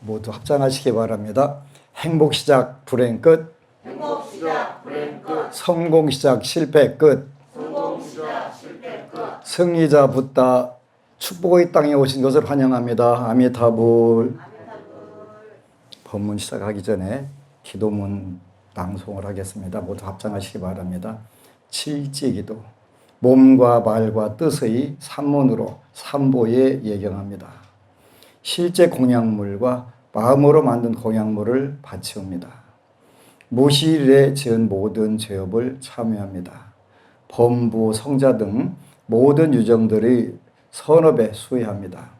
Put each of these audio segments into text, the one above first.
모두 합장하시기 바랍니다. 행복 시작 불행 끝. 행복 시작 불행 끝. 성공 시작 실패 끝. 성공 시작 실패 끝. 승리자 붓다. 축복의 땅에 오신 것을 환영합니다. 아미타불. 법문 시작하기 전에 기도문 낭송을 하겠습니다. 모두 합장하시기 바랍니다. 칠지기도. 몸과 말과 뜻의 삼문으로 삼보에 예경합니다. 실제 공약물과 마음으로 만든 공약물을 바치옵니다. 무시일에 지은 모든 죄업을 참여합니다. 범부, 성자 등 모든 유정들의 선업에 수혜합니다.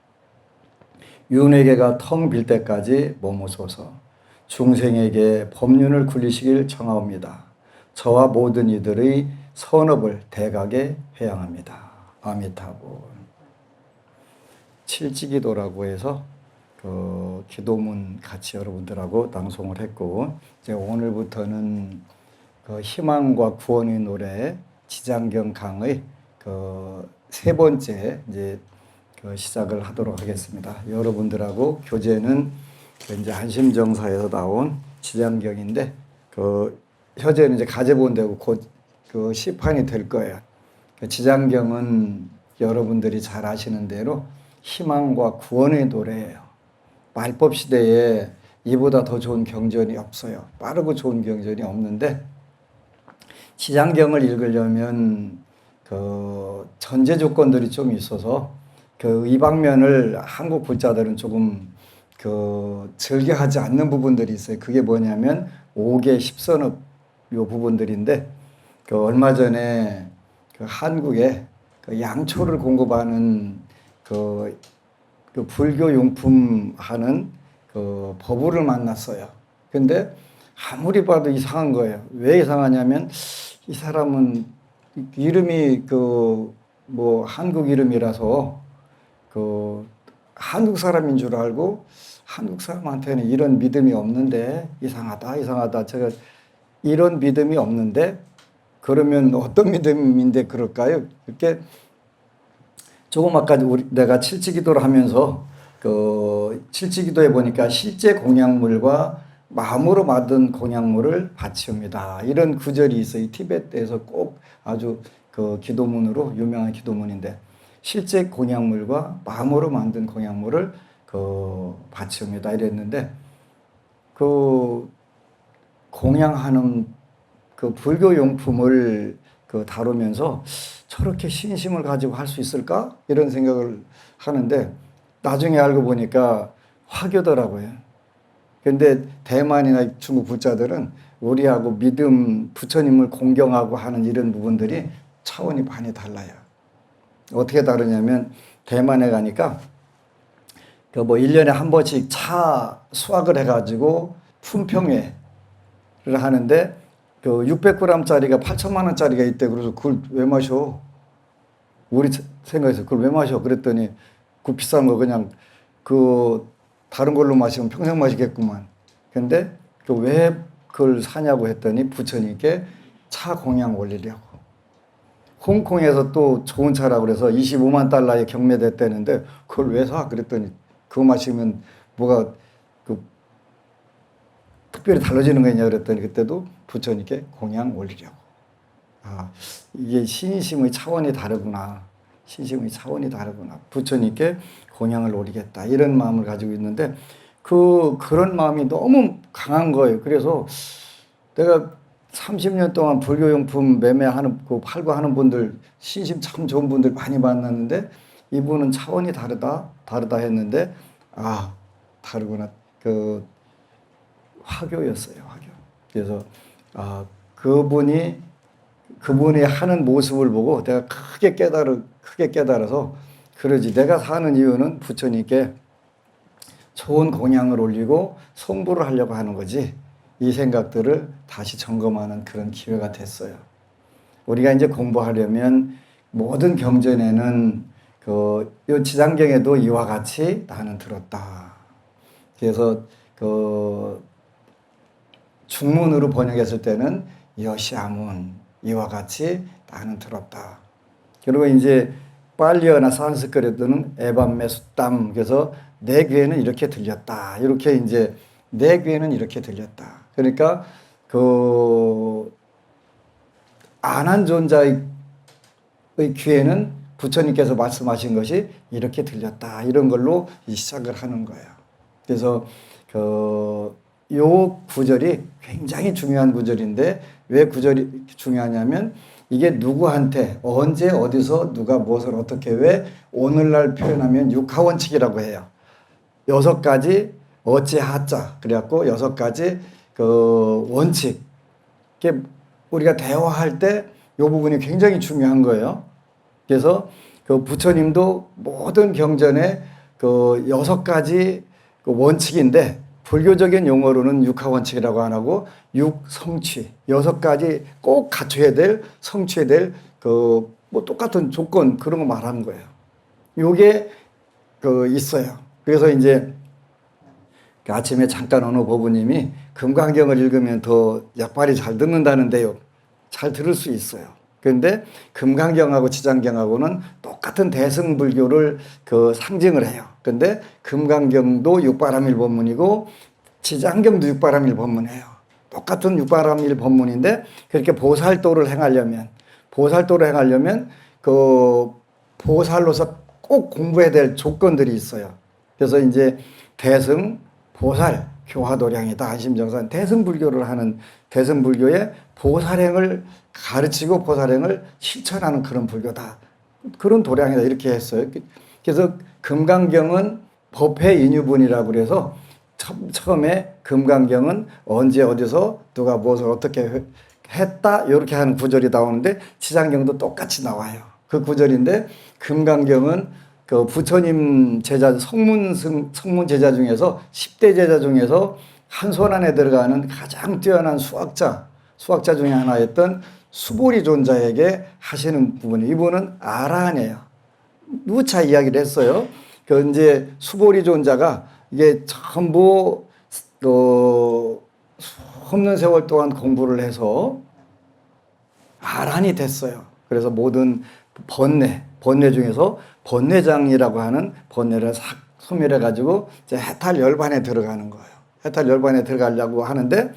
윤회계가 텅 빌 때까지 머무소서. 중생에게 법륜을 굴리시길 청하옵니다. 저와 모든 이들의 선업을 대각에 회양합니다. 아미타불. 칠지기도라고 해서 그 기도문 같이 여러분들하고 낭송을 했고, 이제 오늘부터는 그 희망과 구원의 노래 지장경 강의 그 세 번째 이제 그 시작을 하도록 하겠습니다. 여러분들하고 교재는 이제 한심정사에서 나온 지장경인데 그 현재는 이제 가제본되고 곧 그 시판이 될 거예요. 그 지장경은 여러분들이 잘 아시는 대로 희망과 구원의 노래예요. 말법 시대에 이보다 더 좋은 경전이 없어요. 빠르고 좋은 경전이 없는데 지장경을 읽으려면 그 전제 조건들이 좀 있어서 그 이 방면을 한국 불자들은 조금 그 즐겨하지 않는 부분들이 있어요. 그게 뭐냐면 5개 10선업 요 부분들인데 그 얼마 전에 그 한국에 그 양초를 공급하는 그 불교 용품 하는 그 법우를 만났어요. 근데 아무리 봐도 이상한 거예요. 왜 이상하냐면 이 사람은 이름이 그 뭐 한국 이름이라서 그 한국 사람인 줄 알고 한국 사람한테는 이런 믿음이 없는데 이상하다. 제가 이런 믿음이 없는데 그러면 어떤 믿음인데 그럴까요? 이렇게 조금 아까 내가 칠지기도를 하면서 그 칠지기도에 보니까 실제 공약물과 마음으로 만든 공약물을 바치옵니다. 이런 구절이 있어요. 티베트에서 꼭 아주 그 기도문으로 유명한 기도문인데 실제 공약물과 마음으로 만든 공약물을 그 바치옵니다. 이랬는데 그 공양하는 그 불교 용품을 그 다루면서 저렇게 신심을 가지고 할 수 있을까? 이런 생각을 하는데 나중에 알고 보니까 화교더라고요. 근데 대만이나 중국 불자들은 우리하고 믿음, 부처님을 공경하고 하는 이런 부분들이 차원이 많이 달라요. 어떻게 다르냐면 대만에 가니까 그 뭐 1년에 한 번씩 차 수확을 해가지고 품평회를 하는데 그 600g짜리가 8천만 원짜리가 있대. 그래서 그걸 왜 마셔? 우리 생각에서 그걸 왜 마셔? 그랬더니 그 비싼 거 그냥 그 다른 걸로 마시면 평생 마시겠구만. 근데 그 왜 그걸 사냐고 했더니 부처님께 차 공양 올리려고. 홍콩에서 또 좋은 차라고 그래서 25만 달러에 경매됐다는데 그걸 왜 사? 그랬더니 그거 마시면 뭐가 그 특별히 달라지는 거냐 그랬더니 그때도 부처님께 공양 올리려고. 아, 이게 신심의 차원이 다르구나. 신심의 차원이 다르구나. 부처님께 공양을 올리겠다. 이런 마음을 가지고 있는데 그런 마음이 너무 강한 거예요. 그래서 내가 30년 동안 불교용품 매매하는, 팔고 하는 분들, 신심 참 좋은 분들 많이 만났는데 이분은 차원이 다르다 했는데, 아, 다르구나. 화교였어요, 화교. 그래서, 그분이 하는 모습을 보고 내가 크게 깨달아서 그러지. 내가 사는 이유는 부처님께 좋은 공양을 올리고 송부를 하려고 하는 거지. 이 생각들을 다시 점검하는 그런 기회가 됐어요. 우리가 이제 공부하려면 모든 경전에는 이 지장경에도 이와 같이 나는 들었다. 그래서 중문으로 번역했을 때는 여시아문 이와 같이 나는 들었다. 그리고 이제 팔리어나 산스크리트는 에반메수땀 그래서 내 귀에는 이렇게 들렸다. 이렇게 이제 내 귀에는 이렇게 들렸다. 그러니까 그 안한 존자의 귀에는 부처님께서 말씀하신 것이 이렇게 들렸다. 이런 걸로 시작을 하는 거예요. 그래서 요 구절이 굉장히 중요한 구절인데 왜 구절이 중요하냐면 이게 누구한테 언제 어디서 누가 무엇을 어떻게 왜 오늘날 표현하면 육하원칙이라고 해요. 6가지 어찌하자 그래갖고 6가지 그 원칙. 이게 우리가 대화할 때 이 부분이 굉장히 중요한 거예요. 그래서 그 부처님도 모든 경전에 그 6가지 그 원칙인데 불교적인 용어로는 육하원칙이라고 안 하고 육성취 6가지 꼭 갖춰야 될 성취해야 될 그 뭐 똑같은 조건 그런 거 말하는 거예요. 요게 그 있어요. 그래서 이제 아침에 잠깐 어느 법부님이 금강경을 읽으면 더 약발이 잘 듣는다는데요. 잘 들을 수 있어요. 그런데 금강경하고 지장경하고는 똑같은 대승불교를 그 상징을 해요. 그런데 금강경도 육바람일 법문이고 지장경도 육바람일 법문이에요. 똑같은 육바람일 법문인데 그렇게 보살도를 행하려면 그 보살로서 꼭 공부해야 될 조건들이 있어요. 그래서 이제 대승, 보살, 교화도량이다. 안심정산 대승불교를 하는 대승불교의 보살행을 가르치고 보살행을 실천하는 그런 불교다. 그런 도량이다. 이렇게 했어요. 그래서 금강경은 법회 인유분이라고 그래서 처음에 금강경은 언제 어디서 누가 무엇을 어떻게 했다 이렇게 하는 구절이 나오는데 지장경도 똑같이 나와요. 그 구절인데 금강경은 그 부처님 제자 성문 제자 중에서 10대 제자 중에서 한 손 안에 들어가는 가장 뛰어난 수학자 중에 하나였던 수보리 존자에게 하시는 부분이 이분은 아라한이에요. 누차 이야기를 했어요. 그 이제 수보리 존자가 이게 전부 없는 세월 동안 공부를 해서 아란이 됐어요. 그래서 모든 번뇌 중에서 번뇌장이라고 하는 번뇌를 싹 소멸해 가지고 이제 해탈 열반에 들어가는 거예요. 해탈 열반에 들어가려고 하는데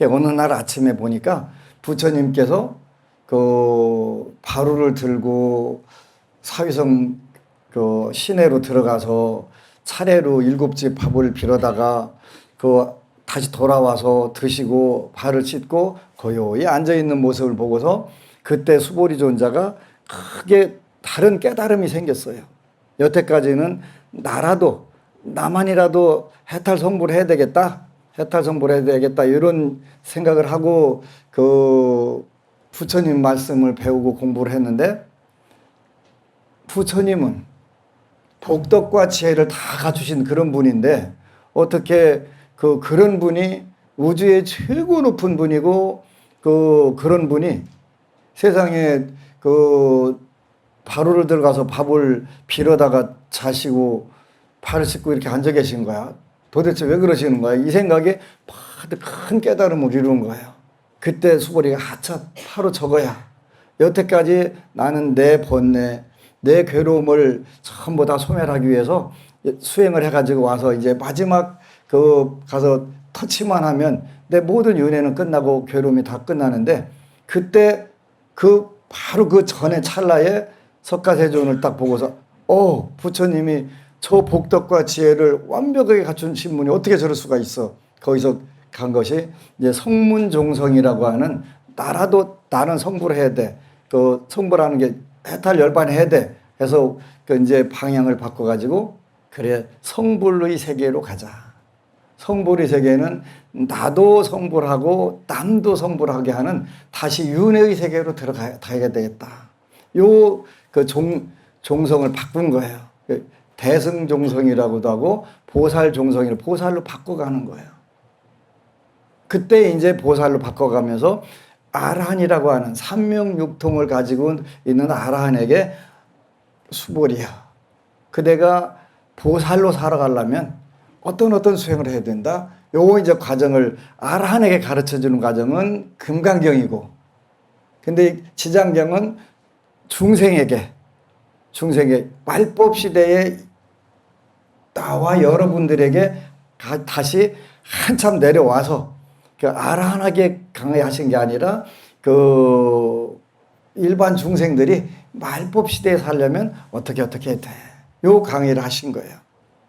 어느 날 아침에 보니까 부처님께서 그 바루를 들고 사위성 그 시내로 들어가서 차례로 7집 밥을 빌어다가 그 다시 돌아와서 드시고 발을 씻고 고요히 앉아 있는 모습을 보고서 그때 수보리 존자가 크게 다른 깨달음이 생겼어요. 여태까지는 나만이라도 해탈 성불을 해야 되겠다. 이런 생각을 하고 그 부처님 말씀을 배우고 공부를 했는데 부처님은 복덕과 지혜를 다 갖추신 그런 분인데 어떻게 그런 분이 우주의 최고 높은 분이고 그런 분이 세상에 바로를 들어가서 밥을 빌어다가 자시고 발을 씻고 이렇게 앉아 계신 거야. 도대체 왜 그러시는 거야? 이 생각에 큰 깨달음을 이룬 거예요. 그때 수보리가 하차 바로 저거야. 여태까지 나는 내 번뇌, 내 괴로움을 전부 다 소멸하기 위해서 수행을 해가지고 와서 이제 마지막 가서 터치만 하면 내 모든 윤회는 끝나고 괴로움이 다 끝나는데 그때 바로 그 전에 찰나에 석가세존을 딱 보고서 부처님이 저 복덕과 지혜를 완벽하게 갖춘신 분이 어떻게 저럴 수가 있어. 거기서 간 것이 이제 성문종성이라고 하는 나는 성불을 해야 돼. 성불하는 게 해탈 열반해야 돼. 해서 이제 방향을 바꿔가지고 그래 성불의 세계로 가자. 성불의 세계는 나도 성불하고 남도 성불하게 하는 다시 윤회의 세계로 들어가야 되겠다. 종성을 바꾼 거예요. 대승종성이라고도 하고 보살종성을 보살로 바꿔가는 거예요. 그때 이제 보살로 바꿔가면서 아라한이라고 하는 삼명육통을 가지고 있는 아라한에게 수보리야. 그대가 보살로 살아가려면 어떤 수행을 해야 된다. 요 이제 과정을 아라한에게 가르쳐 주는 과정은 금강경이고, 근데 지장경은 중생에게 말법 시대에 나와 여러분들에게 다시 한참 내려와서 그 아란하게 강의하신 게 아니라 그 일반 중생들이 말법 시대에 살려면 어떻게 해야 돼? 요 강의를 하신 거예요.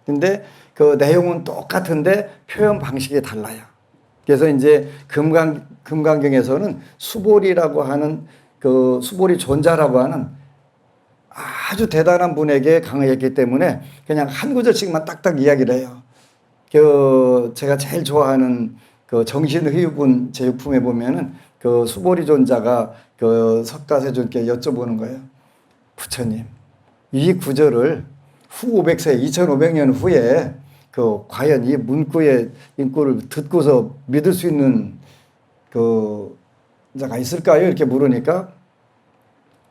근데 그 내용은 똑같은데 표현 방식이 달라요. 그래서 이제 금강경에서는 수보리라고 하는 그 수보리 존자라고 하는 아주 대단한 분에게 강의했기 때문에 그냥 한 구절씩만 딱딱 이야기를 해요. 그 제가 제일 좋아하는 그 정신의유분 제육품에 보면은 그 수보리 존자가 그 석가세존께 여쭤보는 거예요. 부처님, 이 구절을 후 500세, 2500년 후에 그 과연 이 문구의 인구를 듣고서 믿을 수 있는 그 자가 있을까요? 이렇게 물으니까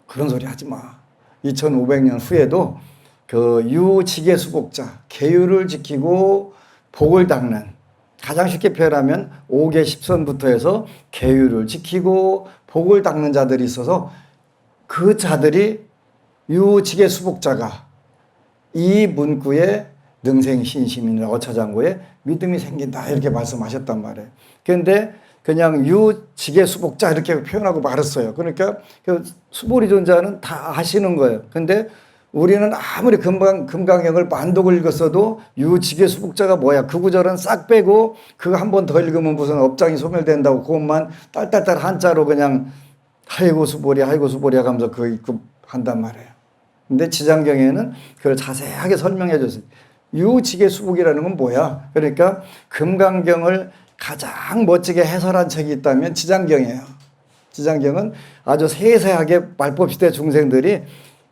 그런 소리 하지 마. 2500년 후에도 그 유지계 수복자, 계율을 지키고 복을 닦는, 가장 쉽게 표현하면 5계 10선부터 해서 계율을 지키고 복을 닦는 자들이 있어서 그 자들이 유지계 수복자가 이 문구에 능생신심이나 어처장고에 믿음이 생긴다 이렇게 말씀하셨단 말이에요. 그런데 그냥 유지계 수복자 이렇게 표현하고 말았어요. 그러니까 그 수보리 존자는 다 아시는 거예요. 근데 우리는 아무리 금강경을 만독을 읽었어도 유지계 수복자가 뭐야? 그 구절은 싹 빼고 그거 한 번 더 읽으면 무슨 업장이 소멸된다고 그것만 딸딸딸 한자로 그냥 아이고 수보리 하면서 그 한단 말이에요. 근데 지장경에는 그걸 자세하게 설명해 줬어요. 유지계 수복이라는 건 뭐야? 그러니까 금강경을 가장 멋지게 해설한 책이 있다면 지장경이에요. 지장경은 아주 세세하게 말법시대 중생들이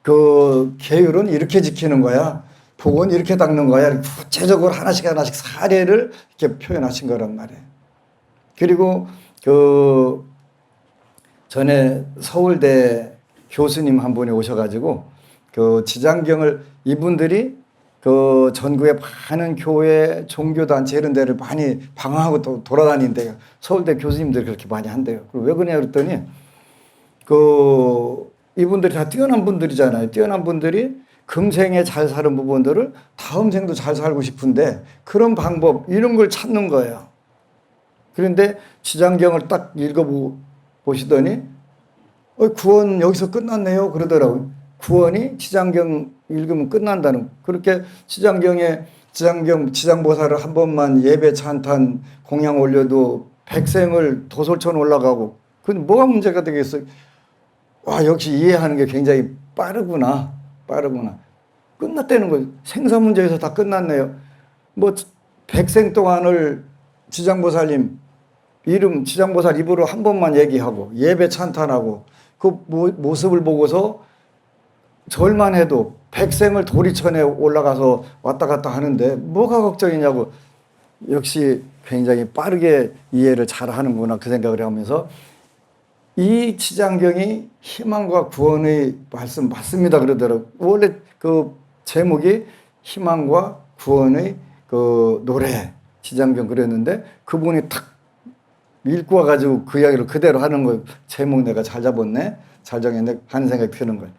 그 계율은 이렇게 지키는 거야. 복은 이렇게 닦는 거야. 구체적으로 하나씩 사례를 이렇게 표현하신 거란 말이에요. 그리고 그 전에 서울대 교수님 한 분이 오셔가지고 그 지장경을 이분들이 그 전국에 많은 교회, 종교단체 이런 데를 많이 방황하고 돌아다닌대요. 서울대 교수님들이 그렇게 많이 한대요. 왜 그러냐 그랬더니 그 이분들이 다 뛰어난 분들이잖아요. 뛰어난 분들이 금생에 잘 사는 부분들을 다음 생도 잘 살고 싶은데 그런 방법 이런 걸 찾는 거예요. 그런데 지장경을 딱 읽어보시더니 구원 여기서 끝났네요 그러더라고요. 구원이 지장경 읽으면 끝난다는, 그렇게 지장보살을 한 번만 예배 찬탄 공양 올려도 백생을 도솔천 올라가고, 그건 뭐가 문제가 되겠어요? 와, 역시 이해하는 게 굉장히 빠르구나. 끝났다는 거예요. 생사 문제에서 다 끝났네요. 뭐 백생 동안을 지장보살 입으로 한 번만 얘기하고 예배 찬탄하고 그 모습을 보고서 절만 해도 백생을 도리천에 올라가서 왔다 갔다 하는데 뭐가 걱정이냐고. 역시 굉장히 빠르게 이해를 잘 하는구나 그 생각을 하면서 이 지장경이 희망과 구원의 말씀 맞습니다 그러더라고요. 원래 그 제목이 희망과 구원의 그 노래 지장경 그랬는데 그분이 탁 읽고 와가지고 그 이야기를 그대로 하는 거예요. 제목 내가 잘 잡았네, 잘 정했네 하는 생각이 드는 거예요.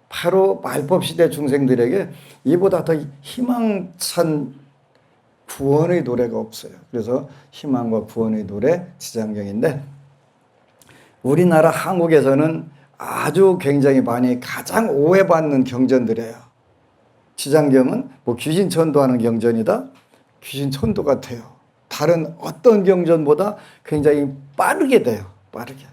바로 말법시대 중생들에게 이보다 더 희망찬 구원의 노래가 없어요. 그래서 희망과 구원의 노래 지장경인데 우리나라 한국에서는 아주 굉장히 많이 가장 오해받는 경전들이에요. 지장경은 뭐 귀신 천도하는 경전이다. 귀신 천도 같아요. 다른 어떤 경전보다 굉장히 빠르게 돼요. 빠르게.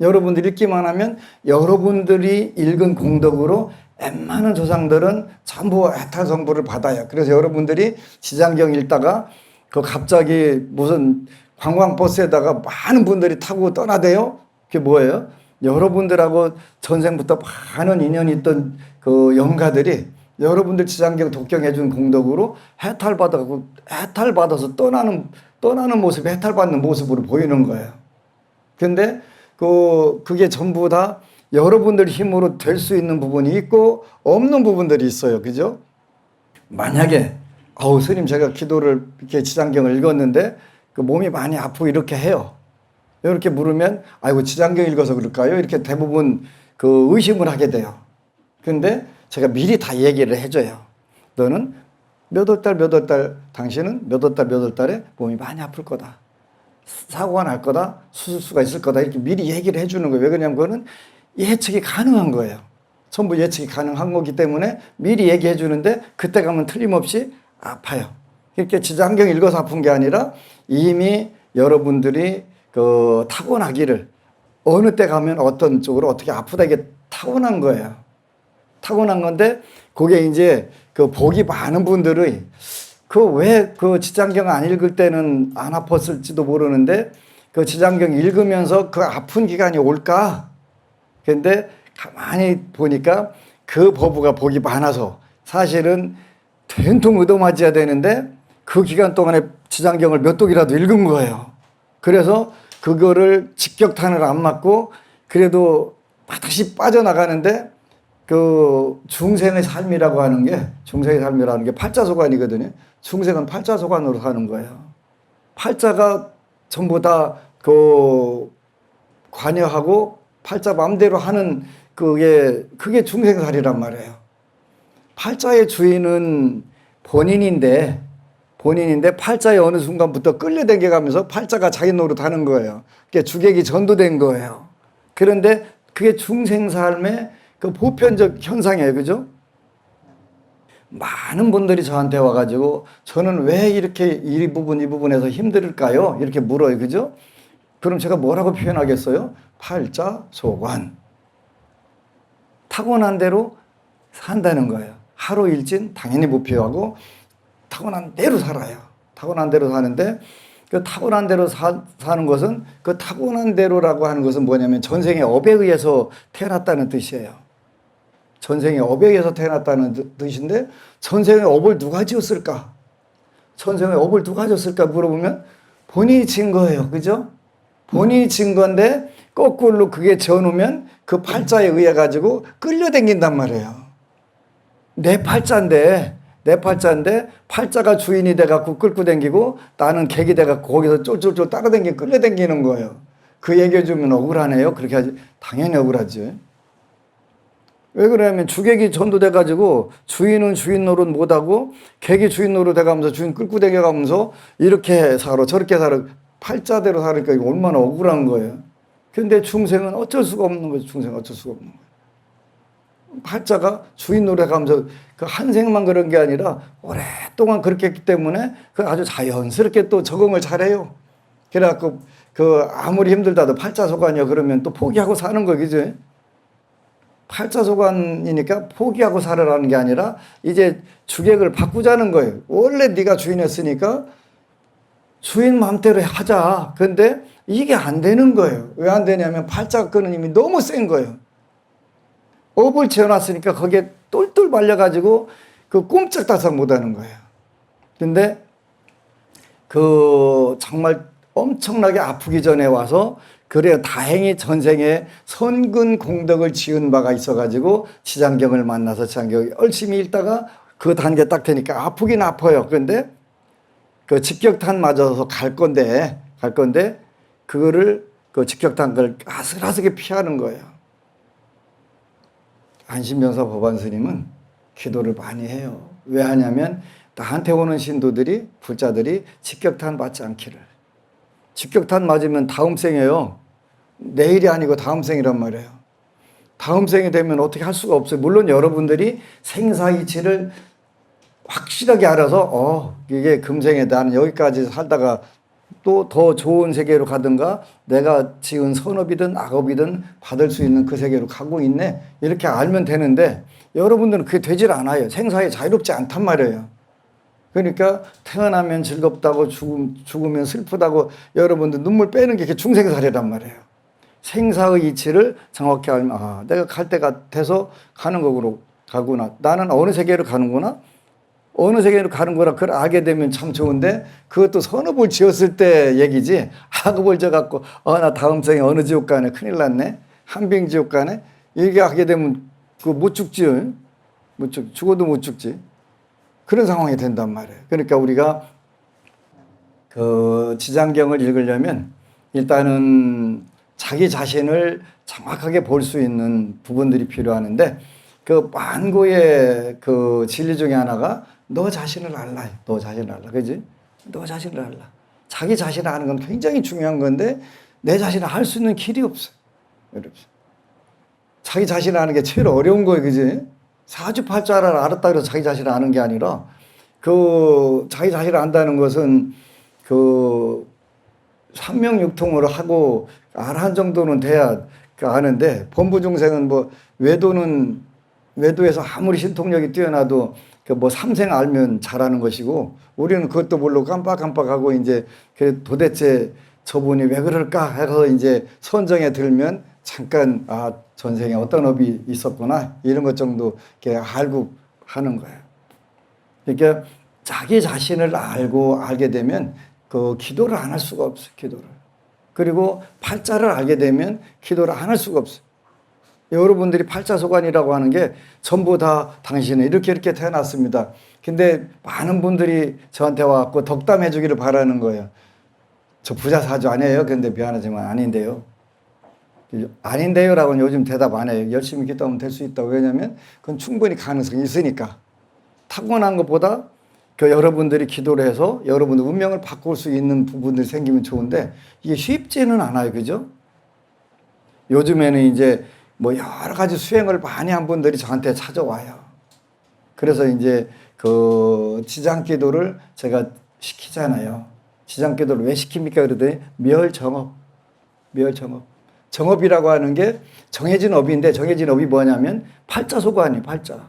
여러분들이 읽기만 하면 여러분들이 읽은 공덕으로 웬만한 조상들은 전부 해탈 성부를 받아요. 그래서 여러분들이 지장경 읽다가 그 갑자기 무슨 관광버스에다가 많은 분들이 타고 떠나대요. 그게 뭐예요? 여러분들하고 전생부터 많은 인연이 있던 그 영가들이 여러분들 지장경 독경해 준 공덕으로 해탈받아서 떠나는 모습이 해탈받는 모습으로 보이는 거예요. 근데 그게 전부 다 여러분들 힘으로 될 수 있는 부분이 있고 없는 부분들이 있어요. 그죠? 만약에 스님 제가 기도를 이렇게 지장경을 읽었는데 그 몸이 많이 아프고 이렇게 해요. 이렇게 물으면 아이고 지장경 읽어서 그럴까요? 이렇게 대부분 그 의심을 하게 돼요. 근데 제가 미리 다 얘기를 해줘요. 너는 몇 월 달, 몇 월 달, 당신은 몇 월 달, 몇 월 달에 몸이 많이 아플 거다. 사고가 날 거다. 수술수가 있을 거다. 이렇게 미리 얘기를 해주는 거예요. 왜 그러냐면 그거는 예측이 가능한 거예요. 전부 예측이 가능한 거기 때문에 미리 얘기해 주는데 그때 가면 틀림없이 아파요. 이렇게 지장경 읽어서 아픈 게 아니라 이미 여러분들이 그 타고나기를 어느 때 가면 어떤 쪽으로 어떻게 아프다 이게 타고난 거예요. 타고난 건데 그게 이제 그 복이 많은 분들의 그 왜 그 지장경 안 읽을 때는 안 아팠을지도 모르는데 그 지장경 읽으면서 그 아픈 기간이 올까? 근데 가만히 보니까 그 버부가 복이 많아서 사실은 된통 얻어맞아야 되는데 그 기간 동안에 지장경을 몇 독이라도 읽은 거예요. 그래서 그거를 직격탄을 안 맞고 그래도 다시 빠져나가는데 그 중생의 삶이라고 하는 게 중생의 삶이라는 게 팔자소관이거든요. 중생은 팔자소관으로 사는 거예요. 팔자가 전부 다 그 관여하고 팔자 마음대로 하는 그게 중생살이란 말이에요. 팔자의 주인은 본인인데 팔자에 어느 순간부터 끌려당겨 가면서 팔자가 자기 노릇하는 거예요. 그게 주객이 전도된 거예요. 그런데 그게 중생삶의 그 보편적 현상이에요. 그죠? 많은 분들이 저한테 와가지고 저는 왜 이렇게 이 부분에서 힘들까요? 이렇게 물어요. 그죠? 그럼 제가 뭐라고 표현하겠어요? 팔자소관. 타고난 대로 산다는 거예요. 하루 일진 당연히 못 피하고 타고난 대로 살아요. 타고난 대로 사는데 그 타고난 대로 사는 것은 그 타고난 대로라고 하는 것은 뭐냐면 전생의 업에 의해서 태어났다는 뜻이에요. 전생의 업에 의해서 태어났다는 뜻인데 전생의 업을 누가 지었을까? 전생의 업을 누가 지었을까 물어보면 본인이 진 거예요. 그죠? 본인이 진 건데 거꾸로 그게 지어놓으면 그 팔자에 의해 가지고 끌려당긴단 말이에요. 내 팔자인데 팔자가 주인이 돼갖고 끌고 당기고 나는 객이 돼갖고 거기서 쫄쫄쫄 따라당기고 끌려당기는 거예요. 그 얘기해주면 억울하네요. 그렇게 하지. 당연히 억울하지. 왜 그러냐면 주객이 전도돼가지고 주인은 주인 노릇 못하고 객이 주인 노릇 해가면서 주인 끌고 당겨가면서 이렇게 살아 저렇게 살아 팔자대로 살으니까 이거 얼마나 억울한 거예요. 근데 중생은 어쩔 수가 없는 거죠. 중생은 어쩔 수가 없는 거예요. 팔자가 주인 노릇 해가면서 그 한 생만 그런 게 아니라 오랫동안 그렇게 했기 때문에 그 아주 자연스럽게 또 적응을 잘해요. 그래갖고 그 아무리 힘들다도 팔자소관이요 그러면 또 포기하고 사는 거 그죠? 팔자소관이니까 포기하고 살으라는 게 아니라 이제 주객을 바꾸자는 거예요. 원래 네가 주인이었으니까 주인 마음대로 하자. 근데 이게 안 되는 거예요. 왜 안 되냐면 팔자 끄는 힘이 너무 센 거예요. 업을 지어놨으니까 거기에 똘똘 말려가지고 그 꼼짝달싹 못하는 거예요. 근데 그 정말 엄청나게 아프기 전에 와서 그래요. 다행히 전생에 선근 공덕을 지은 바가 있어가지고 지장경을 만나서 지장경 열심히 읽다가 그 단계 딱 되니까 아프긴 아파요. 그런데 그 직격탄 맞아서 갈 건데 그거를 그 직격탄 걸 아슬아슬하게 피하는 거예요. 안심변사 법안 스님은 기도를 많이 해요. 왜 하냐면 나한테 오는 신도들이 불자들이 직격탄 맞지 않기를. 직격탄 맞으면 다음 생이에요. 내일이 아니고 다음 생이란 말이에요. 다음 생이 되면 어떻게 할 수가 없어요. 물론 여러분들이 생사이치를 확실하게 알아서 이게 금생에 나는 여기까지 살다가 또 더 좋은 세계로 가든가 내가 지은 선업이든 악업이든 받을 수 있는 그 세계로 가고 있네 이렇게 알면 되는데 여러분들은 그게 되질 않아요. 생사에 자유롭지 않단 말이에요. 그러니까 태어나면 즐겁다고 죽으면 슬프다고 여러분들 눈물 빼는 게 중생살이란 말이에요. 생사의 이치를 정확히 알면 내가 갈 때가 돼서 가는 거구나. 가구나. 나는 어느 세계로 가는구나. 어느 세계로 가는 거라 그걸 알게 되면 참 좋은데 그것도 선업을 지었을 때 얘기지 악업을 져갖고 나 다음 생에 어느 지옥 가네 큰일 났네 한빙 지옥 가네 이렇게 하게 되면 그거 못 죽지 죽어도 못 죽지 그런 상황이 된단 말이에요. 그러니까 우리가 그 지장경을 읽으려면 일단은 자기 자신을 정확하게 볼 수 있는 부분들이 필요하는데 그 만고의 그 진리 중에 하나가 너 자신을 알라. 너 자신을 알라. 그지? 너 자신을 알라. 자기 자신을 아는 건 굉장히 중요한 건데 내 자신을 알 수 있는 길이 없어. 여러분. 자기 자신을 아는 게 제일 어려운 거예요. 그지? 사주팔자를 알았다 그래서 자기 자신을 아는 게 아니라 그 자기 자신을 안다는 것은 그 삼명육통으로 하고 알한 정도는 돼야 아는데 범부중생은 뭐 외도에서 아무리 신통력이 뛰어나도 그 뭐 삼생 알면 잘하는 것이고 우리는 그것도 모르고 깜빡깜빡하고 이제 그 도대체 저분이 왜 그럴까 해서 이제 선정에 들면 잠깐 전생에 어떤 업이 있었구나 이런 것 정도 이렇게 알고 하는 거예요. 그러니까 자기 자신을 알게 되면 그 기도를 안 할 수가 없어요. 기도를. 그리고 팔자를 알게 되면 기도를 안 할 수가 없어요. 여러분들이 팔자소관이라고 하는 게 전부 다 당신은 이렇게 태어났습니다. 근데 많은 분들이 저한테 와갖고 덕담해 주기를 바라는 거예요. 저 부자 사주 아니에요. 근데 미안하지만 아닌데요. 아닌데요라고는 요즘 대답 안 해요. 열심히 기도하면 될 수 있다고. 왜냐하면 그건 충분히 가능성이 있으니까. 타고난 것보다 그 여러분들이 기도를 해서 여러분의 운명을 바꿀 수 있는 부분들이 생기면 좋은데 이게 쉽지는 않아요. 그죠? 요즘에는 이제 뭐 여러 가지 수행을 많이 한 분들이 저한테 찾아와요. 그래서 이제 그 지장기도를 제가 시키잖아요. 지장기도를 왜 시킵니까? 그러더니 멸정업. 정업이라고 하는 게 정해진 업인데 정해진 업이 뭐냐면 팔자소관이에요. 팔자.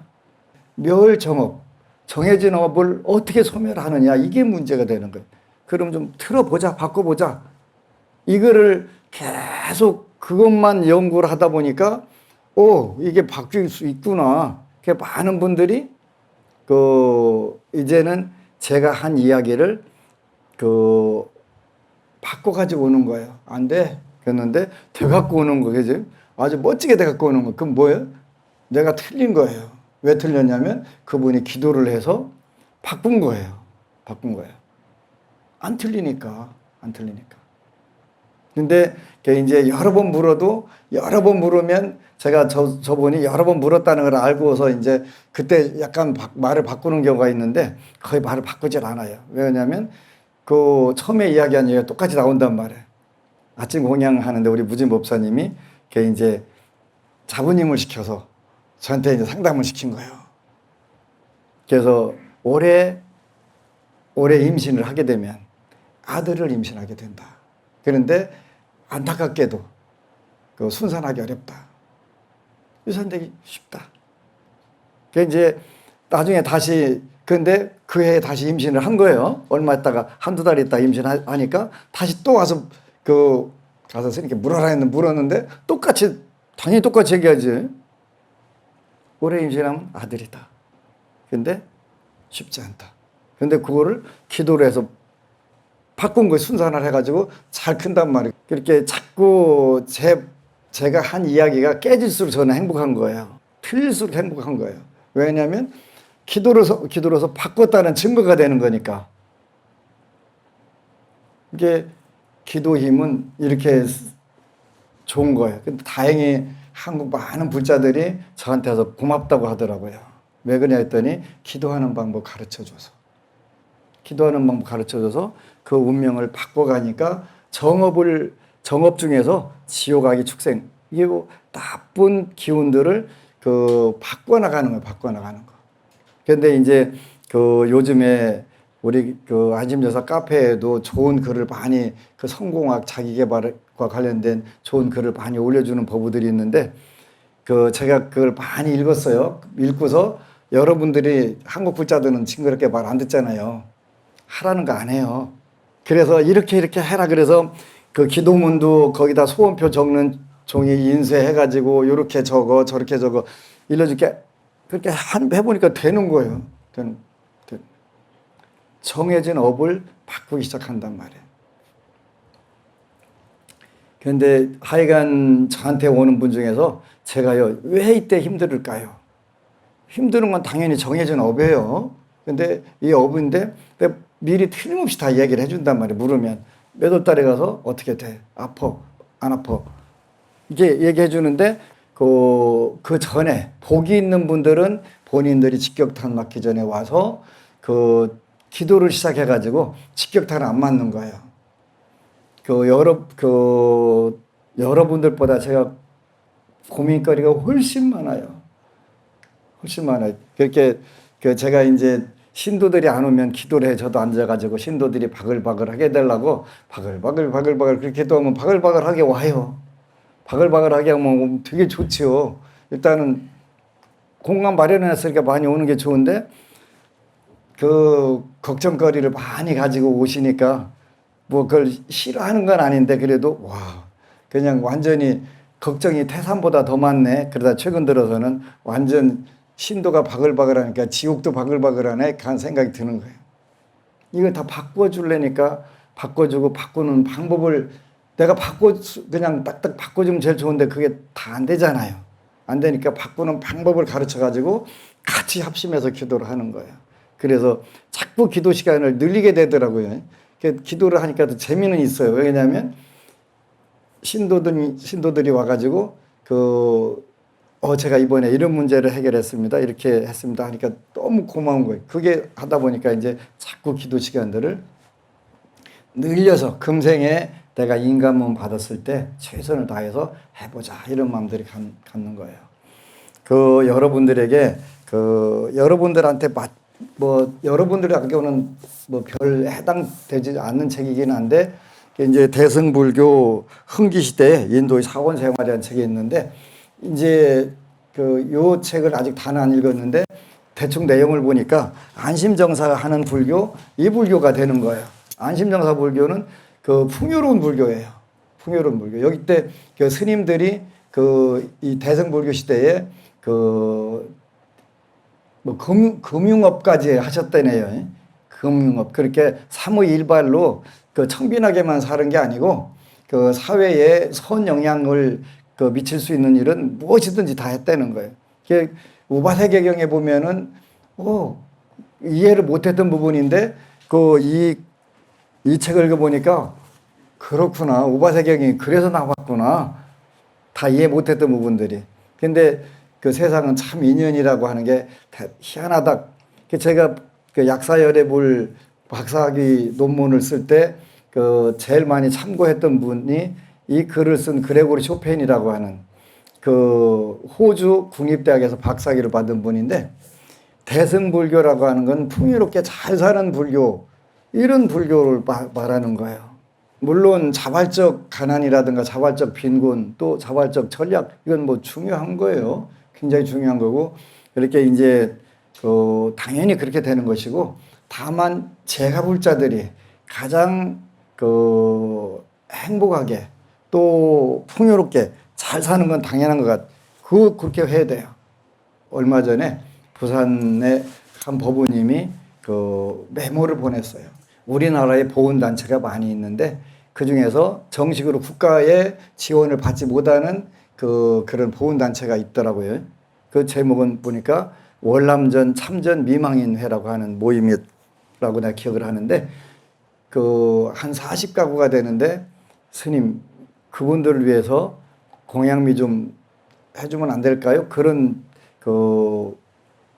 멸정업. 정해진 업을 어떻게 소멸하느냐 이게 문제가 되는 거예요. 그럼 좀 틀어보자. 바꿔보자. 이거를 계속 그것만 연구를 하다 보니까 이게 바뀔 수 있구나. 많은 분들이 이제는 제가 한 이야기를 바꿔 가지고 오는 거예요. 안 돼. 그랬는데 돼 갖고 오는 거 그죠? 아주 멋지게 돼 갖고 오는 거. 그럼 뭐예요? 내가 틀린 거예요. 왜 틀렸냐면 그분이 기도를 해서 바꾼 거예요. 안 틀리니까. 근데 이제 여러 번 물으면 제가 저분이 여러 번 물었다는 걸 알고서 이제 그때 약간 말을 바꾸는 경우가 있는데 거의 말을 바꾸질 않아요. 왜냐하면 그 처음에 이야기한 얘기가 똑같이 나온단 말이에요. 아침 공양하는데 우리 무진 법사님이 이제 자부님을 시켜서 저한테 이제 상담을 시킨 거예요. 그래서 올해 임신을 하게 되면 아들을 임신하게 된다. 그런데 안타깝게도 순산하기 어렵다. 유산되기 쉽다. 이제 나중에 다시 근데 그 해에 다시 임신을 한 거예요. 얼마 있다가 한두 달 있다 임신하니까 다시 또 와서 가서 스님께 물어라 했는데 물었는데 당연히 똑같이 얘기하지. 올해 임신하면 아들이다. 근데 쉽지 않다. 근데 그거를 기도를 해서 바꾼 거예요. 순산을 해가지고 잘 큰단 말이에요. 그렇게 자꾸 제가 한 이야기가 깨질수록 저는 행복한 거예요. 틀릴수록 행복한 거예요. 왜냐하면 기도로서 바꿨다는 증거가 되는 거니까. 이게 기도 힘은 이렇게 좋은 거예요. 근데 다행히 한국 많은 불자들이 저한테 와서 고맙다고 하더라고요. 왜 그러냐 했더니 기도하는 방법 가르쳐줘서 그 운명을 바꿔가니까 정업 중에서 지옥 악이 축생 이게 뭐 나쁜 기운들을 바꿔나가는 거. 그런데 이제 요즘에 우리 안심여사 카페에도 좋은 글을 많이 성공학 자기개발과 관련된 좋은 글을 많이 올려주는 법우들이 있는데 제가 그걸 많이 읽었어요. 읽고서 여러분들이 한국 불자들은 징그럽게 말 안 듣잖아요. 하라는 거 안 해요. 그래서 이렇게 해라. 그래서 기도문도 거기다 소원표 적는 종이 인쇄해가지고 이렇게 적어 저렇게 적어 일러줄게. 그렇게 해보니까 되는 거예요. 정해진 업을 바꾸기 시작한단 말이에요. 그런데 하여간 저한테 오는 분 중에서 제가요, 왜 이때 힘들을까요? 힘드는 건 당연히 정해진 업이에요. 근데 이 업인데 미리 틀림없이 다 이야기를 해준단 말이에요. 물으면 몇 월 달에 가서 어떻게 돼? 아파? 안 아파? 이게 얘기해 주는데 그 전에 복이 있는 분들은 본인들이 직격탄 맞기 전에 와서 그 기도를 시작해가지고 직격탄을 안 맞는 거예요. 여러분들보다 제가 고민거리가 훨씬 많아요. 훨씬 많아요. 그렇게 제가 이제 신도들이 안 오면 기도를 해. 저도 앉아가지고 신도들이 바글바글 하게 되려고 바글바글 그렇게 기도하면 바글바글하게 와요. 바글바글하게 하면 되게 좋지요. 일단은 공간 마련해놨으니까 많이 오는 게 좋은데 그 걱정거리를 많이 가지고 오시니까 뭐 그걸 싫어하는 건 아닌데 그래도 와 그냥 완전히 걱정이 태산보다 더 많네. 그러다 최근 들어서는 완전 신도가 바글바글하니까 지옥도 바글바글하네 그런 생각이 드는 거예요. 이걸 다 바꿔주려니까 바꿔주고 바꾸는 방법을 내가 그냥 딱딱 바꿔주면 제일 좋은데 그게 다 안 되잖아요. 안 되니까 바꾸는 방법을 가르쳐 가지고 같이 합심해서 기도를 하는 거예요. 그래서 자꾸 기도 시간을 늘리게 되더라고요. 기도를 하니까 더 재미는 있어요. 왜냐하면 신도들이 와가지고 제가 이번에 이런 문제를 해결했습니다. 이렇게 했습니다. 하니까 너무 고마운 거예요. 그게 하다 보니까 이제 자꾸 기도 시간들을 늘려서 금생에 내가 인간몸 받았을 때 최선을 다해서 해보자 이런 마음들이 갖는 거예요. 여러분들에게 여러분들한테 여러분들에게는 별 해당되지 않는 책이긴 한데 이제 대승불교 흥기 시대에 인도의 사원 생활이라는 책이 있는데 이제 요 책을 아직 다는 안 읽었는데 대충 내용을 보니까 안심정사 하는 불교 이 불교가 되는 거예요. 안심정사 불교는 풍요로운 불교예요. 풍요로운 불교. 여기 때 스님들이 이 대승불교 시대에 금융업까지 하셨다네요. 금융업. 그렇게 사무일발로 청빈하게만 사는 게 아니고 사회에 선 영향을 미칠 수 있는 일은 무엇이든지 다 했다는 거예요. 우바세계경에 보면은 이해를 못했던 부분인데 이 책을 읽어보니까 그렇구나. 우바세경이 그래서 나왔구나. 다 이해 못했던 부분들이. 근데 세상은 참 인연이라고 하는 게 희한하다. 제가 약사열애불 박사학위 논문을 쓸 때 제일 많이 참고했던 분이 이 글을 쓴 그레고리 쇼펜이라고 하는 호주 국립대학에서 박사학위를 받은 분인데 대승불교라고 하는 건 풍요롭게 잘 사는 불교 이런 불교를 말하는 거예요. 물론 자발적 가난이라든가 자발적 빈곤 또 자발적 전략 이건 중요한 거예요. 굉장히 중요한 거고 이렇게 이제 당연히 그렇게 되는 것이고 다만 재가불자들이 가장 행복하게 또 풍요롭게 잘 사는 건 당연한 것 그렇게 해야 돼요. 얼마 전에 부산의 한 법우님이 메모를 보냈어요. 우리나라에 보훈단체가 많이 있는데 그중에서 정식으로 국가의 지원을 받지 못하는 그런 보훈단체가 있더라고요. 그 제목은 보니까 월남전 참전 미망인회라고 하는 모임이라고 내가 기억을 하는데 한 40가구가 되는데 스님 그분들을 위해서 공양미 좀 해주면 안 될까요? 그런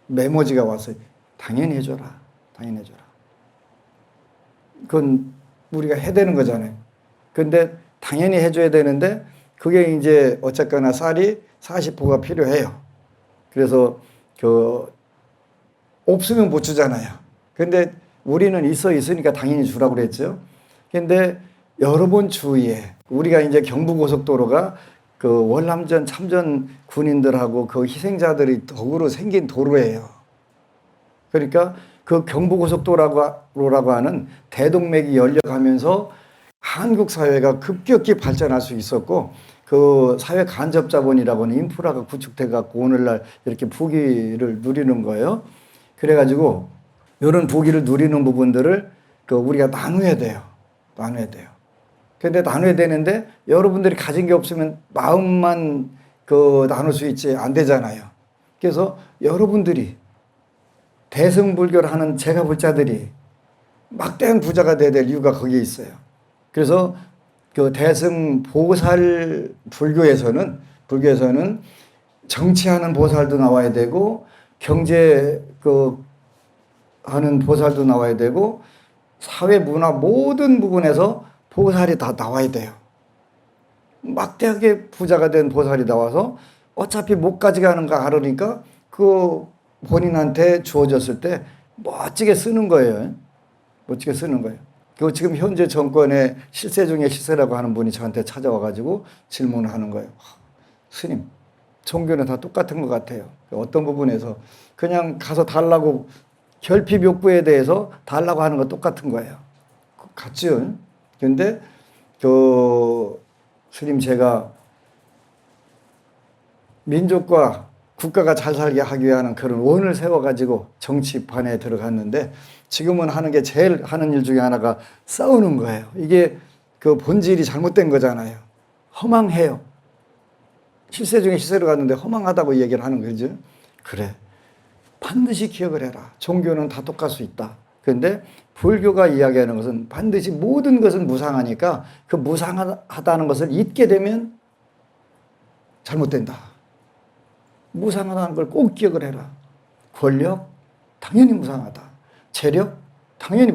메모지가 왔어요. 당연히 해줘라. 당연히 해줘라. 그건 우리가 해야 되는 거잖아요. 근데 당연히 해줘야 되는데 그게 이제 어쨌거나 쌀이 40포가 필요해요. 그래서 없으면 못 주잖아요. 근데 우리는 있으니까 당연히 주라고 그랬죠. 근데 여러 번 주위에 우리가 이제 경부고속도로가 월남전 참전 군인들하고 희생자들이 덕으로 생긴 도로예요. 그러니까 경부고속도로라고 하는 대동맥이 열려가면서 한국 사회가 급격히 발전할 수 있었고 사회 간접 자본이라고 하는 인프라가 구축돼 갖고 오늘날 이렇게 부귀를 누리는 거예요. 그래가지고 이런 부귀를 누리는 부분들을 우리가 나눠야 돼요. 나눠야 돼요. 근데 나눠야 되는데 여러분들이 가진 게 없으면 마음만 나눌 수 있지 안 되잖아요. 그래서 여러분들이 대승불교를 하는 재가불자들이 막대한 부자가 돼야 될 이유가 거기에 있어요. 그래서 대승보살 불교에서는 정치하는 보살도 나와야 되고 경제 하는 보살도 나와야 되고 사회 문화 모든 부분에서 보살이 다 나와야 돼요. 막대하게 부자가 된 보살이 나와서 어차피 못 가져가는 거 알으니까 그 본인한테 주어졌을 때 멋지게 쓰는 거예요. 멋지게 쓰는 거예요. 그 지금 현재 정권의 실세 중에 실세라고 하는 분이 저한테 찾아와가지고 질문을 하는 거예요. 스님, 종교는 다 똑같은 것 같아요. 어떤 부분에서 그냥 가서 달라고 결핍 욕구에 대해서 달라고 하는 거 똑같은 거예요. 같죠? 근데 스님 제가 민족과 국가가 잘 살게 하기 위한 그런 원을 세워가지고 정치판에 들어갔는데 지금은 하는 게 제일 하는 일 중에 하나가 싸우는 거예요. 이게 그 본질이 잘못된 거잖아요. 허망해요. 실세 중에 실세로 갔는데 허망하다고 얘기를 하는 거죠. 그래. 반드시 기억을 해라. 종교는 다 똑같을 수 있다. 그런데 불교가 이야기하는 것은 반드시 모든 것은 무상하니까 그 무상하다는 것을 잊게 되면 잘못된다. 무상하다는 걸 꼭 기억을 해라. 권력? 당연히 무상하다. 재력? 당연히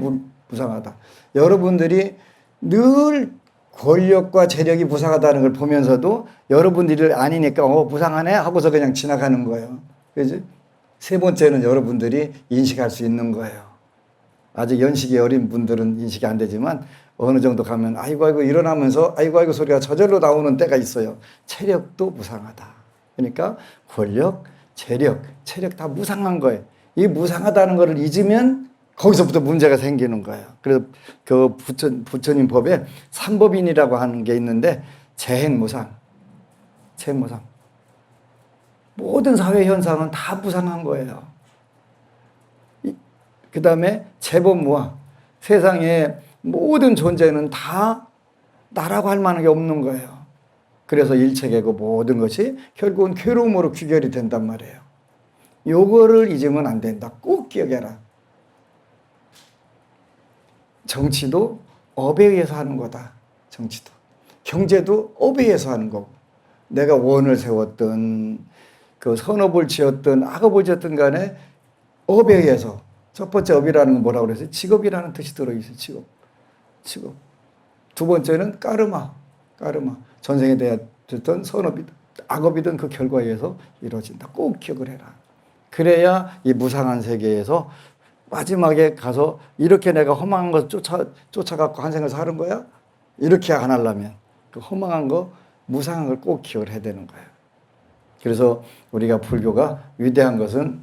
무상하다. 여러분들이 늘 권력과 재력이 무상하다는 걸 보면서도 여러분들이 아니니까 무상하네 하고서 그냥 지나가는 거예요. 그지? 세 번째는 여러분들이 인식할 수 있는 거예요. 아직 연식이 어린 분들은 인식이 안 되지만 어느 정도 가면 아이고 일어나면서 아이고 소리가 저절로 나오는 때가 있어요. 체력도 무상하다. 그러니까 권력, 재력, 체력 다 무상한 거예요. 이 무상하다는 것을 잊으면 거기서부터 문제가 생기는 거예요. 그래서 그 부처님 법에 삼법인이라고 하는 게 있는데 재행무상, 재무상. 모든 사회 현상은 다 무상한 거예요. 그 다음에 재법무아. 세상에 모든 존재는 다 나라고 할 만한 게 없는 거예요. 그래서 일체계고 모든 것이 결국은 괴로움으로 귀결이 된단 말이에요. 요거를 잊으면 안 된다. 꼭 기억해라. 정치도 업에 의해서 하는 거다. 정치도. 경제도 업에 의해서 하는 거고. 내가 원을 세웠든 그 선업을 지었든 악업을 지었든 간에 업에 의해서. 첫 번째 업이라는 건 뭐라고 그랬어요? 직업이라는 뜻이 들어있어요. 직업. 두 번째는 까르마. 전생에 대했던 선업이든 악업이든 그 결과에 의해서 이루어진다. 꼭 기억을 해라. 그래야 이 무상한 세계에서 마지막에 가서 이렇게 내가 허망한 것 쫓아갖고 한 생을 사는 거야? 이렇게 안 하려면 그 허망한 거, 무상한 걸 꼭 기억을 해야 되는 거예요. 그래서 우리가 불교가 위대한 것은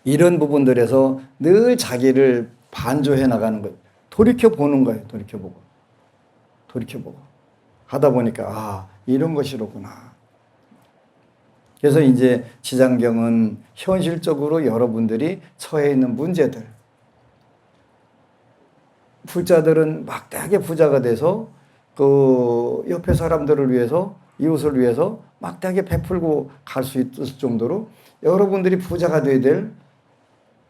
이런 부분들에서 늘 자기를 반조해 나가는 거예요. 돌이켜보는 거예요. 돌이켜보고. 하다 보니까 이런 것이로구나. 그래서 이제 지장경은 현실적으로 여러분들이 처해 있는 문제들, 불자들은 막대하게 부자가 돼서 그 옆에 사람들을 위해서, 이웃을 위해서 막대하게 베풀고 갈 수 있을 정도로 여러분들이 부자가 돼야 될,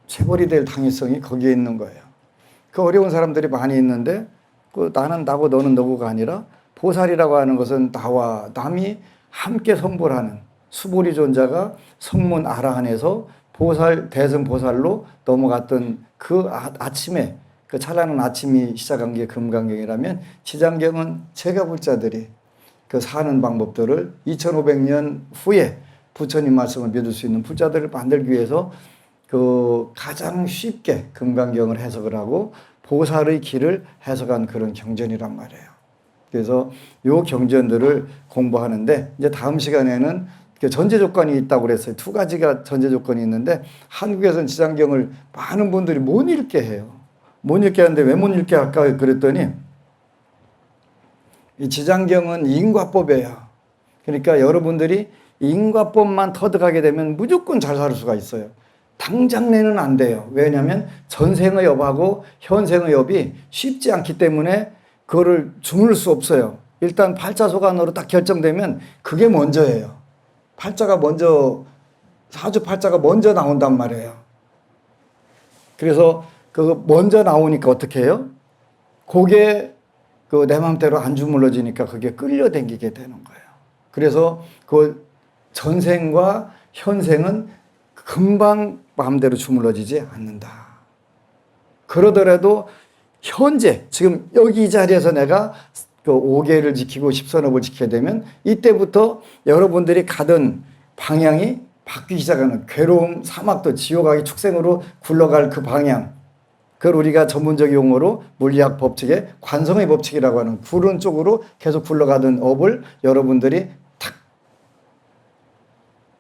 재벌이 될 당위성이 거기에 있는 거예요. 그 어려운 사람들이 많이 있는데 그 나는 나고 너는 너고가 아니라 보살이라고 하는 것은 나와 남이 함께 선불하는 수보리 존자가 성문 아라한에서 보살, 대승보살로 넘어갔던 그 아침에, 그 찬란한 아침이 시작한 게 금강경이라면 지장경은 제가불자들이 그 사는 방법들을 2500년 후에 부처님 말씀을 믿을 수 있는 불자들을 만들기 위해서 그 가장 쉽게 금강경을 해석을 하고 보살의 길을 해석한 그런 경전이란 말이에요. 그래서 요 경전들을 공부하는데 이제 다음 시간에는 전제 조건이 있다고 그랬어요. 두 가지가 전제 조건이 있는데 한국에서는 지장경을 많은 분들이 못 읽게 해요. 못 읽게 하는데 왜 못 읽게 할까 그랬더니 이 지장경은 인과법이에요. 그러니까 여러분들이 인과법만 터득하게 되면 무조건 잘 살 수가 있어요. 당장 내는 안 돼요. 왜냐하면 전생의 업하고 현생의 업이 쉽지 않기 때문에 그거를 주물 수 없어요. 일단 팔자소관으로 딱 결정되면 그게 먼저예요. 팔자가 먼저, 사주팔자가 먼저 나온단 말이에요. 그래서 그 먼저 나오니까 어떻게 해요? 그게 그 내 마음대로 안 주물러지니까 그게 끌려당기게 되는 거예요. 그래서 그 전생과 현생은 금방 마음대로 주물러지지 않는다. 그러더라도 현재 지금 여기 이 자리에서 내가 그 5계를 지키고 10선업을 지켜야 되면 이때부터 여러분들이 가던 방향이 바뀌기 시작하는 괴로움, 사막도 지옥하기 축생으로 굴러갈 그 방향, 그걸 우리가 전문적 용어로 물리학 법칙의 관성의 법칙이라고 하는 구른 쪽으로 계속 굴러가던 업을 여러분들이 탁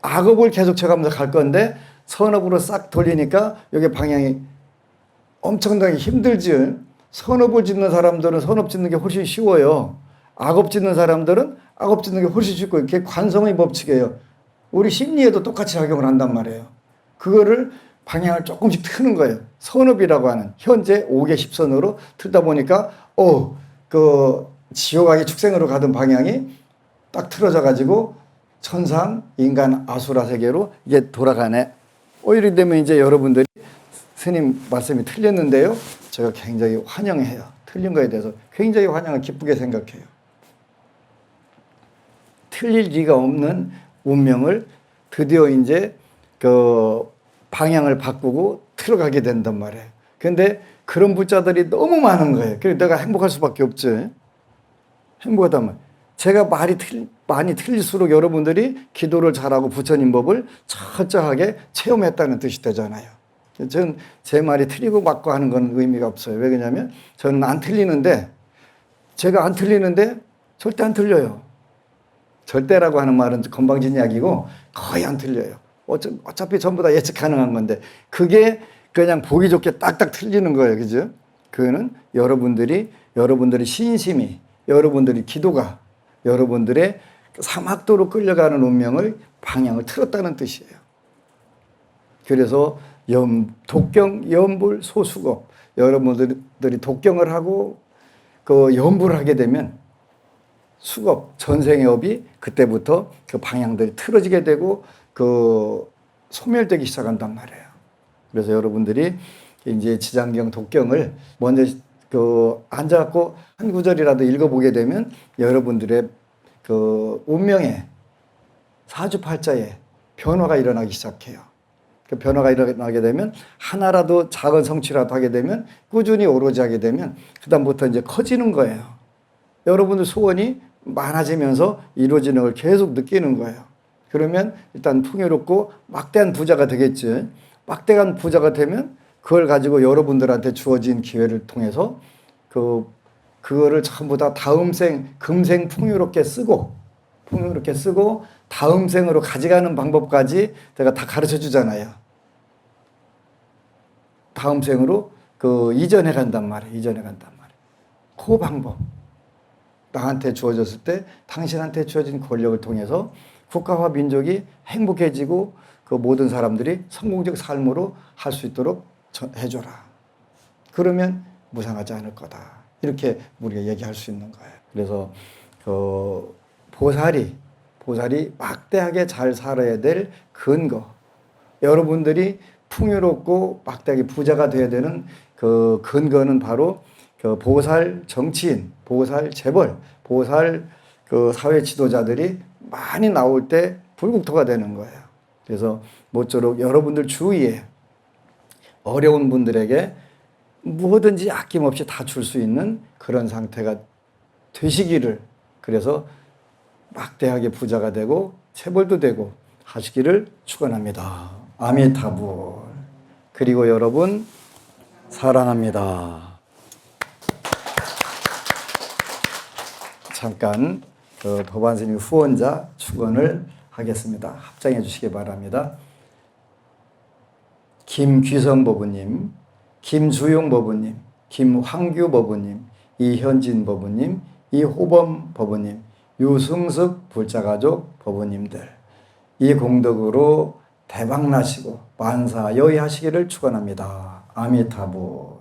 악업을 계속 쳐가면서 갈 건데 선업으로 싹 돌리니까 여기 방향이 엄청나게 힘들지. 선업을 짓는 사람들은 선업 짓는 게 훨씬 쉬워요. 악업 짓는 사람들은 악업 짓는 게 훨씬 쉽고, 그게 관성의 법칙이에요. 우리 심리에도 똑같이 작용을 한단 말이에요. 그거를 방향을 조금씩 트는 거예요. 선업이라고 하는 현재 5개 10선으로 틀다 보니까 그 지옥하기 축생으로 가던 방향이 딱 틀어져 가지고 천상, 인간, 아수라 세계로 이게 돌아가네. 이렇게 되면 이제 여러분들이 스님 말씀이 틀렸는데요, 제가 굉장히 환영해요. 틀린 거에 대해서 굉장히 환영을 기쁘게 생각해요. 틀릴 리가 없는 운명을 드디어 이제 그 방향을 바꾸고 틀어가게 된단 말이에요. 근데 그런 불자들이 너무 많은 거예요. 그래서 내가 행복할 수밖에 없지. 행복하다면 제가 많이 틀릴수록 여러분들이 기도를 잘하고 부처님 법을 철저하게 체험했다는 뜻이 되잖아요. 저는 제 말이 틀리고 맞고 하는 건 의미가 없어요. 왜 그러냐면 저는 안 틀리는데, 제가 안 틀리는데 절대 안 틀려요. 절대라고 하는 말은 건방진 이야기고 거의 안 틀려요. 어차피 전부 다 예측 가능한 건데 그게 그냥 보기 좋게 딱딱 틀리는 거예요. 그죠? 그거는 여러분들이 신심이, 여러분들이 기도가 여러분들의 사막도로 끌려가는 운명을 방향을 틀었다는 뜻이에요. 그래서 독경, 염불, 소수겁, 여러분들이 독경을 하고 그 염불을 하게 되면 수겁, 전생의 업이 그때부터 그 방향들이 틀어지게 되고 그 소멸되기 시작한단 말이에요. 그래서 여러분들이 이제 지장경, 독경을 먼저 그 앉아갖고 한 구절이라도 읽어보게 되면 여러분들의 그 운명에 사주팔자에 변화가 일어나기 시작해요. 그 변화가 일어나게 되면 하나라도 작은 성취라도 하게 되면 꾸준히 오로지 하게 되면 그다음부터 이제 커지는 거예요. 여러분들 소원이 많아지면서 이루어지는 걸 계속 느끼는 거예요. 그러면 일단 풍요롭고 막대한 부자가 되겠지. 막대한 부자가 되면 그걸 가지고 여러분들한테 주어진 기회를 통해서 그거를 전부 다 다음 생, 금생 풍요롭게 쓰고 다음 생으로 가져가는 방법까지 제가 다 가르쳐 주잖아요. 다음 생으로 이전해 간단 말이에요. 그 방법. 나한테 주어졌을 때 당신한테 주어진 권력을 통해서 국가와 민족이 행복해지고 그 모든 사람들이 성공적 삶으로 할 수 있도록 해줘라. 그러면 무상하지 않을 거다. 이렇게 우리가 얘기할 수 있는 거예요. 그래서 보살이 막대하게 잘 살아야 될 근거, 여러분들이 풍요롭고 막대하게 부자가 되어야 되는 그 근거는 바로 그 보살 정치인, 보살 재벌, 보살 그 사회 지도자들이 많이 나올 때 불국토가 되는 거예요. 그래서 모쪼록 여러분들 주위에 어려운 분들에게 무엇든지 아낌없이 다 줄 수 있는 그런 상태가 되시기를, 그래서 막대하게 부자가 되고 체벌도 되고 하시기를 축원합니다. 아미타불. 그리고 여러분 사랑합니다. 잠깐 법안스님 후원자 축원을 하겠습니다. 합장해 주시기 바랍니다. 김귀성 법우님, 김주용 법우님, 김황규 법우님, 이현진 법우님, 이호범 법우님, 유승숙 불자가족 법우님들, 이 공덕으로 대박나시고 만사여의 하시기를 축원합니다. 아미타불.